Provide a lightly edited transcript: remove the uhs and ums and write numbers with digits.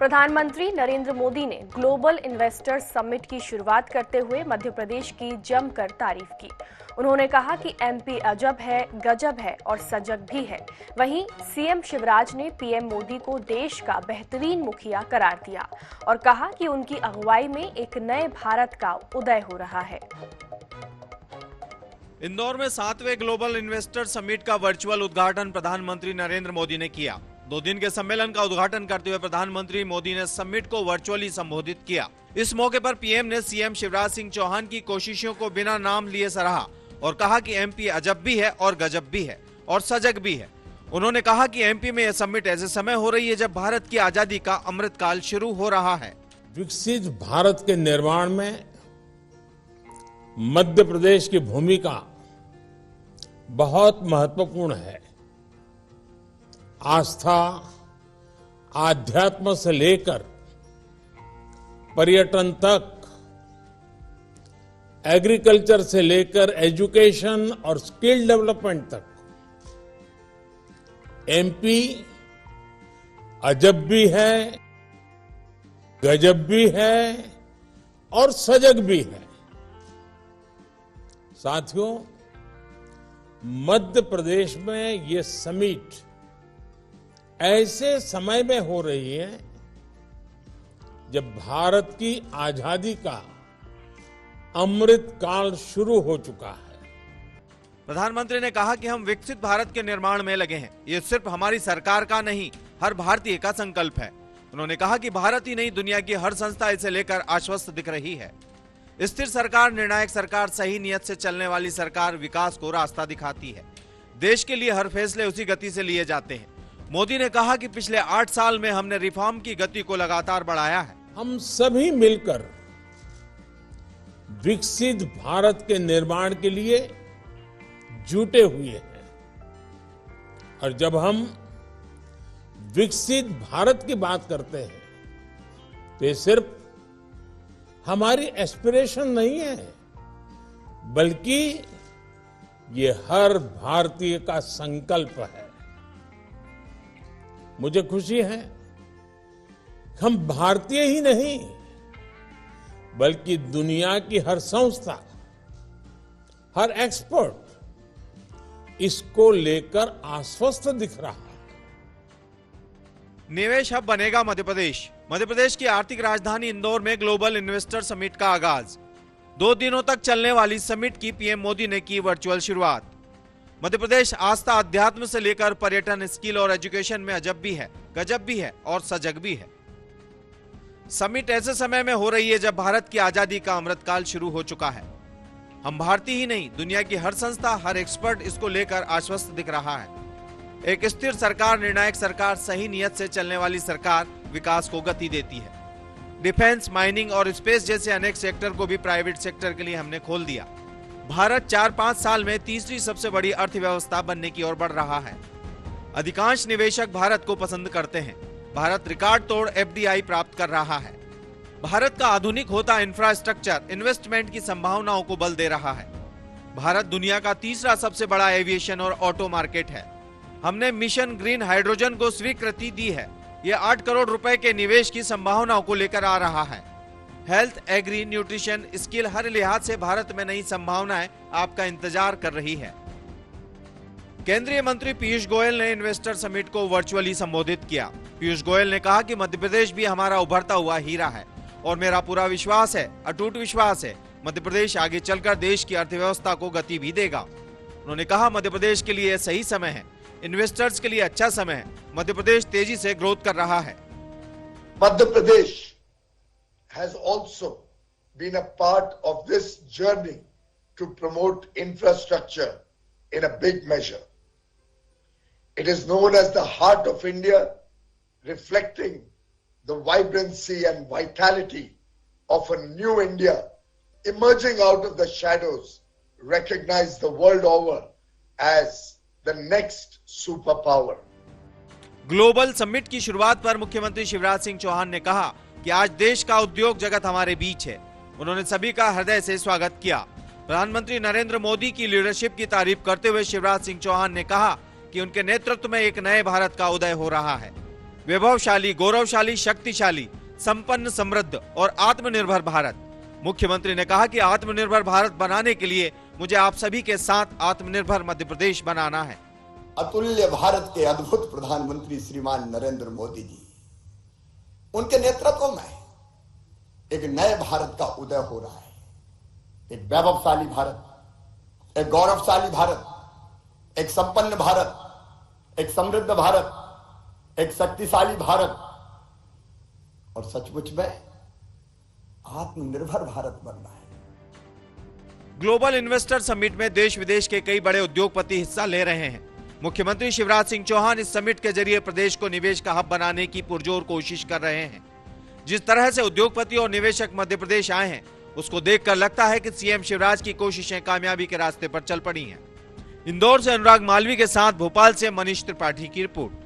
प्रधानमंत्री नरेंद्र मोदी ने global investors summit की शुरुआत करते हुए मध्य प्रदेश की जमकर तारीफ की। उन्होंने कहा कि एमपी अजब है, गजब है और सजग भी है। वहीं सीएम शिवराज ने पीएम मोदी को देश का बेहतरीन मुखिया करार दिया और कहा कि उनकी अगुवाई में एक नए भारत का उदय हो रहा है। इंदौर में 7वें ग्लोबल इन्वेस्टर समिट का वर्चुअल उद्घाटन प्रधानमंत्री नरेंद्र मोदी ने किया। 2 दिन के सम्मेलन का उद्घाटन करते हुए प्रधानमंत्री मोदी ने समिट को वर्चुअली संबोधित किया। इस मौके पर पीएम ने सीएम शिवराज सिंह चौहान की कोशिशों को बिना नाम लिए सराहा और कहा कि एमपी अजब भी है और गजब भी है और सजग भी है। उन्होंने कहा कि एमपी में यह समिट ऐसे समय हो रही है जब भारत की आजादी का अमृतकाल शुरू हो रहा है। विकसित भारत के निर्माण में मध्य प्रदेश की भूमिका बहुत महत्वपूर्ण है। आस्था, आध्यात्म से लेकर पर्यटन तक, एग्रीकल्चर से लेकर एजुकेशन और स्किल डेवलपमेंट तक एमपी अजब भी है, गजब भी है और सजग भी है। साथियों, मध्य प्रदेश में ये समिट ऐसे समय में हो रही है जब भारत की आजादी का अमृत काल शुरू हो चुका है। प्रधानमंत्री ने कहा कि हम विकसित भारत के निर्माण में लगे हैं। ये सिर्फ हमारी सरकार का नहीं, हर भारतीय का संकल्प है। उन्होंने कहा कि भारत ही नहीं, दुनिया की हर संस्था इसे लेकर आश्वस्त दिख रही है। स्थिर सरकार, निर्णायक सरकार, सही नियत से चलने वाली सरकार विकास को रास्ता दिखाती है। देश के लिए हर फैसले उसी गति से लिए जाते हैं। मोदी ने कहा कि पिछले 8 साल में हमने रिफॉर्म की गति को लगातार बढ़ाया है। हम सभी मिलकर विकसित भारत के निर्माण के लिए जुटे हुए हैं और जब हम विकसित भारत की बात करते हैं तो ये सिर्फ हमारी एस्पिरेशन नहीं है, बल्कि ये हर भारतीय का संकल्प है। मुझे खुशी है हम भारतीय ही नहीं बल्कि दुनिया की हर संस्था, हर एक्सपर्ट इसको लेकर आश्वस्त दिख रहा है। निवेश हब बनेगा मध्य प्रदेश। मध्य प्रदेश की आर्थिक राजधानी इंदौर में ग्लोबल इन्वेस्टर समिट का आगाज। 2 दिनों तक चलने वाली समिट की पीएम मोदी ने की वर्चुअल शुरुआत। मध्य प्रदेश आस्था, अध्यात्म से लेकर पर्यटन, स्किल और एजुकेशन में अजब भी है, गजब भी है और सजग भी है। समिट ऐसे समय में हो रही है जब भारत की आजादी का अमृतकाल शुरू हो चुका है। हम भारतीय ही नहीं, दुनिया की हर संस्था, हर एक्सपर्ट इसको लेकर आश्वस्त दिख रहा है। एक स्थिर सरकार, निर्णायक सरकार, सही नियत से चलने वाली सरकार विकास को गति देती है। डिफेंस, माइनिंग और स्पेस जैसे अनेक सेक्टर को भी प्राइवेट सेक्टर के लिए हमने खोल दिया। भारत 4-5 साल में तीसरी सबसे बड़ी अर्थव्यवस्था बनने की ओर बढ़ रहा है। अधिकांश निवेशक भारत को पसंद करते हैं। भारत रिकॉर्ड तोड़ एफडीआई प्राप्त कर रहा है। भारत का आधुनिक होता इंफ्रास्ट्रक्चर इन्वेस्टमेंट की संभावनाओं को बल दे रहा है। भारत दुनिया का तीसरा सबसे बड़ा एविएशन और ऑटो मार्केट है। हमने मिशन ग्रीन हाइड्रोजन को स्वीकृति दी है। यह 8 करोड़ रुपए के निवेश की संभावनाओं को लेकर आ रहा है। हेल्थ, एग्री, न्यूट्रिशन, स्किल, हर लिहाज से भारत में नई संभावनाएं आपका इंतजार कर रही है। केंद्रीय मंत्री पीयूष गोयल ने इन्वेस्टर समिट को वर्चुअली संबोधित किया। पीयूष गोयल ने कहा कि मध्य प्रदेश भी हमारा उभरता हुआ हीरा है और मेरा पूरा विश्वास है, अटूट विश्वास है, मध्य प्रदेश आगे चलकर देश की अर्थव्यवस्था को गति भी देगा। उन्होंने कहा मध्य प्रदेश के लिए सही समय है, इन्वेस्टर्स के लिए अच्छा समय है। मध्य प्रदेश तेजी से ग्रोथ कर रहा है। Madhya Pradesh has also been a part of this journey to promote infrastructure in a big measure. It is known as the heart of India, reflecting the vibrancy and vitality of a new India emerging out of the shadows, recognized the world over as the next superpower. Global summit की शुरुआत पर मुख्यमंत्री शिवराज सिंह चौहान ने कहा कि आज देश का उद्योग जगत हमारे बीच है। उन्होंने सभी का हृदय से स्वागत किया। प्रधानमंत्री नरेंद्र मोदी की लीडरशिप की तारीफ करते हुए शिवराज सिंह चौहान ने कहा कि उनके नेतृत्व में एक नए भारत का उदय हो रहा है। वैभवशाली, गौरवशाली, शक्तिशाली, संपन्न, समृद्ध और आत्मनिर्भर भारत। मुख्यमंत्री ने कहा कि आत्मनिर्भर भारत बनाने के लिए मुझे आप सभी के साथ आत्मनिर्भर मध्य प्रदेश बनाना है। अतुल्य भारत के अद्भुत प्रधानमंत्री श्रीमान नरेंद्र मोदी जी, उनके नेतृत्व में एक नए भारत का उदय हो रहा है। एक वैभवशाली भारत, एक गौरवशाली भारत, एक संपन्न भारत, एक समृद्ध भारत, एक शक्तिशाली भारत और सचमुच में आत्मनिर्भर भारत बनना है। ग्लोबल इन्वेस्टर समिट में देश विदेश के कई बड़े उद्योगपति हिस्सा ले रहे हैं। मुख्यमंत्री शिवराज सिंह चौहान इस समिट के जरिए प्रदेश को निवेश का हब बनाने की पुरजोर कोशिश कर रहे हैं। जिस तरह से उद्योगपति और निवेशक मध्य प्रदेश आए हैं, उसको देखकर लगता है कि सीएम शिवराज की कोशिशें कामयाबी के रास्ते पर चल पड़ी हैं। इंदौर से अनुराग मालवी के साथ भोपाल से मनीष त्रिपाठी की रिपोर्ट।